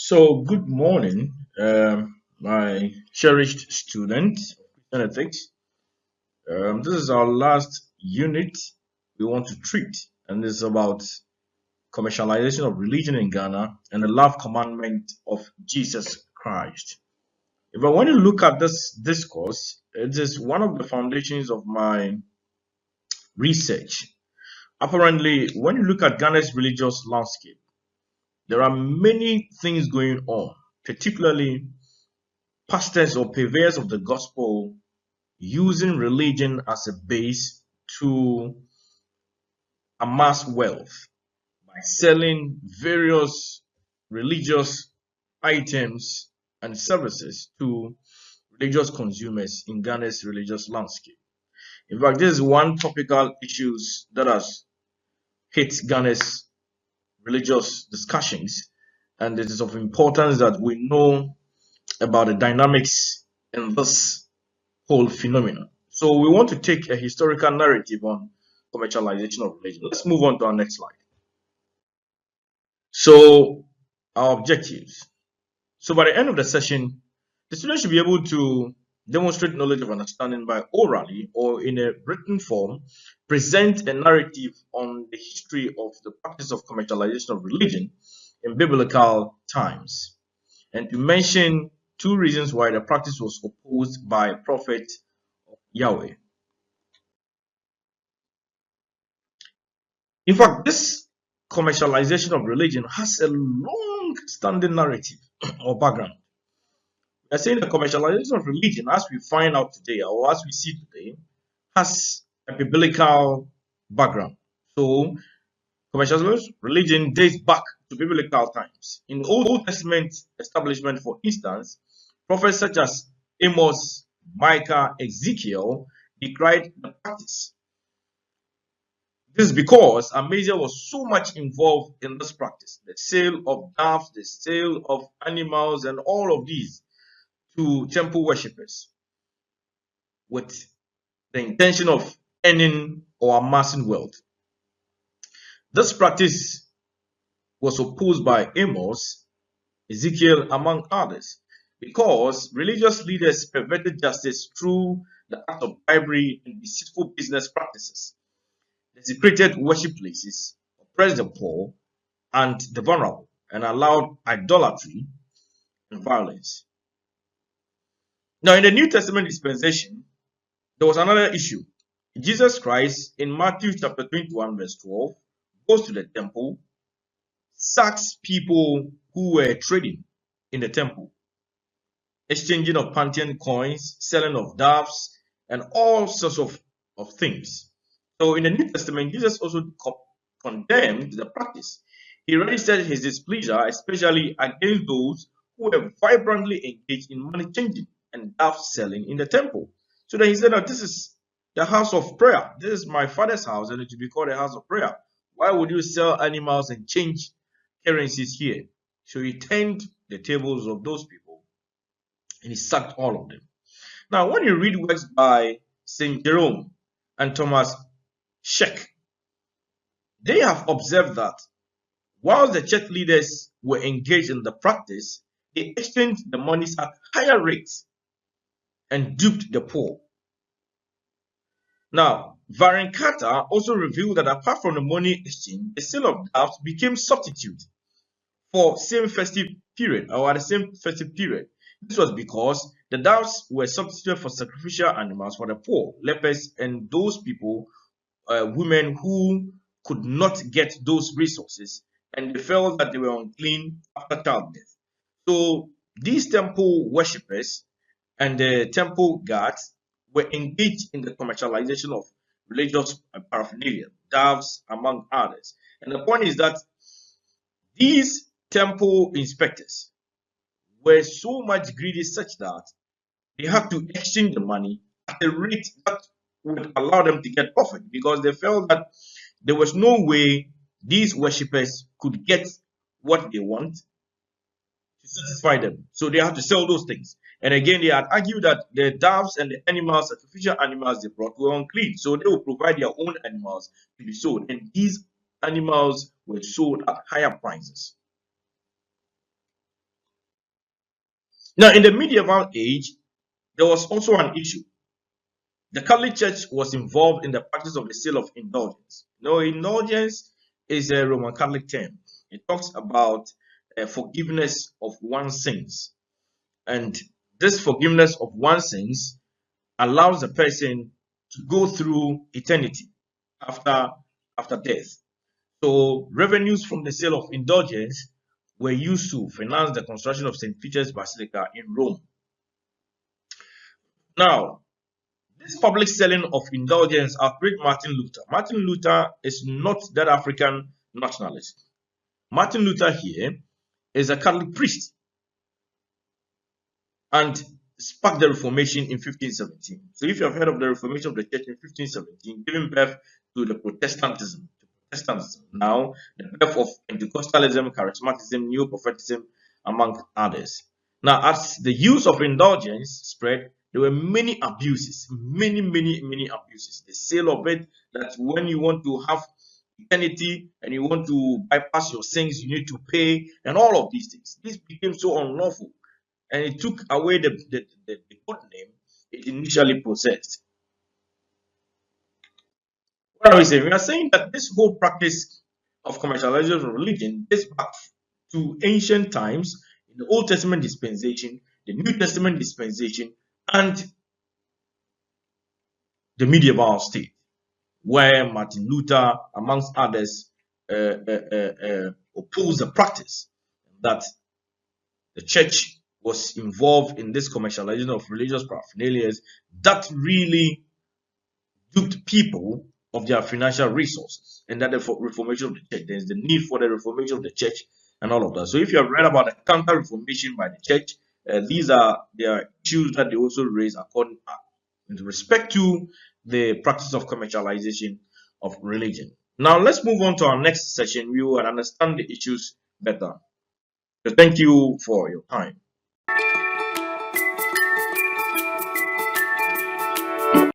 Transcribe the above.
So, good morning, my cherished student of Christian ethics. This is our last unit we want to treat, and this is about commercialization of religion in Ghana and the love commandment of Jesus Christ. If I want to look at this discourse, it is one of the foundations of my research. Apparently, when you look at Ghana's religious landscape, there are many things going on, particularly pastors or purveyors of the gospel using religion as a base to amass wealth by selling various religious items and services to religious consumers in Ghana's religious landscape. In fact, this is one topical issue that has hit Ghana's religious discussions, and it is of importance that we know about the dynamics in this whole phenomenon. So we want to take a historical narrative on commercialization of religion. Let's move on to our next slide. So our objectives. So by the end of the session, the student should be able to demonstrate knowledge of understanding by orally or in a written form, present a narrative on the history of the practice of commercialization of religion in biblical times, and to mention two reasons why the practice was opposed by Prophet Yahweh. In fact, this commercialization of religion has a long-standing narrative or background. We are saying the commercialization of religion, as we find out today, or as we see today, has a biblical background. So, commercialization of religion dates back to biblical times. In the Old Testament establishment, for instance, prophets such as Amos, Micah, Ezekiel decried the practice. This is because Amaziah was so much involved in this practice, the sale of doves, the sale of animals, and all of these to temple worshippers with the intention of earning or amassing wealth. This practice was opposed by Amos, Ezekiel, among others, because religious leaders perverted justice through the act of bribery and deceitful business practices, desecrated worship places, oppressed the poor and the vulnerable, and allowed idolatry and violence. Now, in the New Testament dispensation, there was another issue. Jesus Christ, in Matthew chapter 21, verse 12, goes to the temple, sacks people who were trading in the temple, exchanging of Pantheon coins, selling of doves, and all sorts of things. So in the New Testament, Jesus also condemned the practice. He registered his displeasure, especially against those who were vibrantly engaged in money changing and dove selling in the temple. So then he said that this is the house of prayer. This is my father's house, and it should be called a house of prayer. Why would you sell animals and change currencies here? So he turned the tables of those people and he sacked all of them. Now, when you read works by St. Jerome and Thomas Sheck, they have observed that while the church leaders were engaged in the practice, they exchanged the monies at higher rates and duped the poor. Now, Varankata also revealed that apart from the money exchange, the sale of doves became substitute for same festive period or at the same festive period. This was because the doves were substituted for sacrificial animals for the poor, lepers, and those people, women who could not get those resources and they felt that they were unclean after childbirth. So these temple worshippers and the temple guards were engaged in the commercialization of religious paraphernalia, doves, among others. And the point is that these temple inspectors were so much greedy such that they had to exchange the money at a rate that would allow them to get profit because they felt that there was no way these worshippers could get what they want to satisfy them. So they had to sell those things. And again, they had argued that the doves and the animals, sacrificial animals they brought, were unclean. So they would provide their own animals to be sold. And these animals were sold at higher prices. Now, in the medieval age, there was also an issue. The Catholic Church was involved in the practice of the sale of indulgence. No, indulgence is a Roman Catholic term. It talks about forgiveness of one's sins. And this forgiveness of one's sins allows a person to go through eternity after death. So revenues from the sale of indulgence were used to finance the construction of St. Peter's Basilica in Rome. Now, this public selling of indulgence outraged Martin Luther. Martin Luther is not that African nationalist. Martin Luther here is a Catholic priest and sparked the Reformation in 1517. So if you have heard of the Reformation of the Church in 1517, giving birth to the Protestantism. Now, the birth of Pentecostalism, Charismatism, Neo-Prophetism, among others. Now, as the use of indulgence spread, there were many abuses, many abuses. The sale of it, that when you want to have eternity and you want to bypass your sins, you need to pay, and all of these things. This became so unlawful, and it took away the good name it initially possessed. What are we saying? We are saying that this whole practice of commercialization of religion dates back to ancient times, in the Old Testament dispensation, the New Testament dispensation, and the medieval state, where Martin Luther, amongst others, opposed the practice that the church was involved in this commercialization of religious paraphernalia that really duped people of their financial resources, and that the reformation of the church, there's the need for the reformation of the church and all of that. So if you have read about the counter-reformation by the church, these are their issues that they also raise according with respect to the practice of commercialization of religion. Now let's move on to our next session. We will understand the issues better. So thank you for your time.